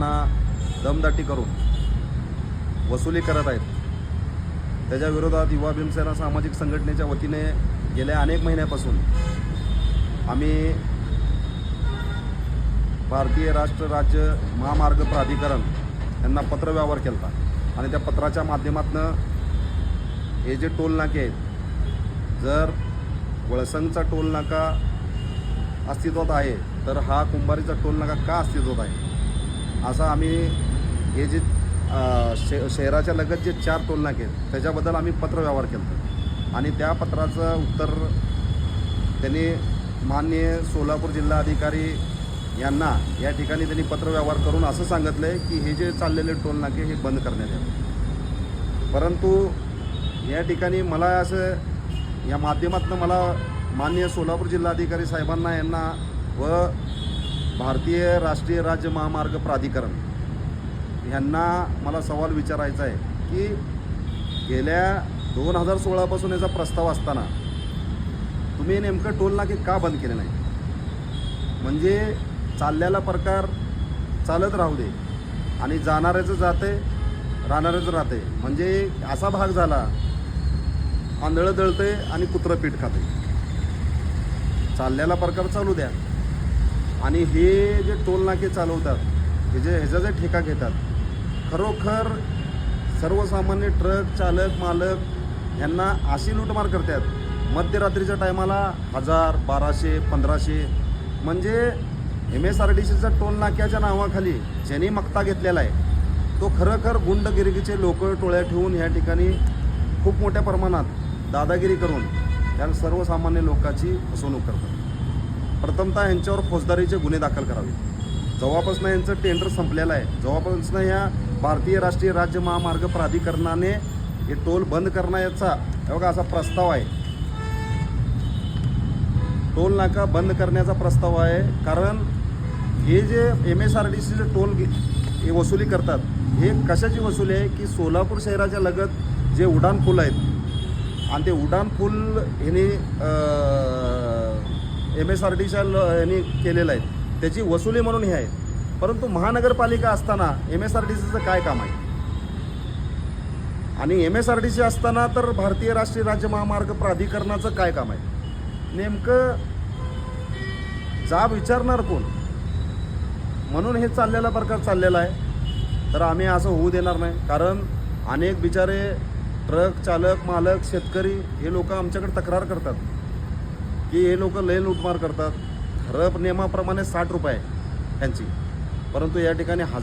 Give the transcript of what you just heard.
यांना दमदाटी करून वसुली करत आहेत, त्याच्या विरोधात युवा भीमसेना सामाजिक संघटनेच्या वतीने गेल्या अनेक महिन्यापासून आम्ही भारतीय राष्ट्र राज्य महामार्ग प्राधिकरण यांना पत्रव्यवहार केला आणि त्या पत्राच्या माध्यमातून हे जे टोल नाके आहेत, जर वळसंगचा टोल नाका अस्तित्वात आहे तर हा कुंभारीचा टोल नाका का अस्तित्वात आहे, असं आम्ही हे जे शहराच्या लगत जे 4 टोल नाके आहेत त्याच्याबद्दल आम्ही पत्रव्यवहार केला आणि त्या पत्राचं उत्तर त्यांनी माननीय सोलापूर जिल्हाधिकारी यांना या ठिकाणी त्यांनी पत्रव्यवहार करून असं सांगितलं आहे की हे जे चाललेले टोल नाके हे बंद करण्यात यावे. परंतु या ठिकाणी मला असं या माध्यमातून मला माननीय सोलापूर जिल्हाधिकारी साहेबांना यांना व भारतीय राष्ट्रीय राज्य महामार्ग प्राधिकरण यांना मला सवाल विचारायचा आहे की गेल्या 2016 याचा प्रस्ताव असताना तुम्ही नेमकं टोल नाके का बंद केले नाही? म्हणजे चाललेला प्रकार चालत राहू दे आणि जाणाऱ्याचं जाते राहणाऱ्याचं राहते, म्हणजे असा भाग झाला आंधळं दळते आणि कुत्रं पीठ खाते. चाललेला प्रकार चालू द्या आणि हे जे टोल नाके चालवतात ह्याचा जे ठेका घेतात, खरोखर सर्वसामान्य ट्रक चालक मालक यांना अशी लूटमार करतात. मध्यरात्रीच्या टायमाला 1000, 1200, 1500 म्हणजे MSRDCचा टोल नाक्याच्या नावाखाली ज्यांनी मक्ता घेतलेला आहे तो खरोखर गुंडगिरीचे लोक टोळ्या ठेवून ह्या ठिकाणी खूप मोठ्या प्रमाणात दादागिरी करून त्या सर्वसामान्य लोकांची फसवणूक करतात. प्रथमतः यांच्यावर फौजदारीचे गुन्हे दाखल करावे. जेव्हापासून यांचं टेंडर संपलेलं आहे, जेव्हापासून ह्या भारतीय राष्ट्रीय राज्य महामार्ग प्राधिकरणाने हे टोल बंद करण्याचा बघा असा प्रस्ताव आहे, टोल नाका बंद करण्याचा प्रस्ताव आहे. कारण हे जे MSRDCचे टोल हे वसुली करतात हे कशाची वसुली आहे की सोलापूर शहराच्या लगत जे उड्डाणपूल आहेत आणि ते उड्डाणपूल ह्याने MSRDCच्या ह्याने केलेलं आहे त्याची वसुली म्हणून हे आहे. परंतु महानगरपालिका असताना MSRDCचं काय काम आहे आणि MSRDC असताना तर भारतीय राष्ट्रीय राज्य महामार्ग प्राधिकरणाचं काय काम आहे? नेमकं जाब विचारणार कोण? म्हणून हे चाललेला प्रकार चाललेला आहे. तर आम्ही असं होऊ देणार नाही. कारण अनेक बिचारे ट्रक चालक मालक शेतकरी हे लोक आमच्याकडे तक्रार करतात की हे लोक लय लूटमार करतात. खरं नियमाप्रमाणे 60 रुपये त्यांची, परंतु या ठिकाणी 1000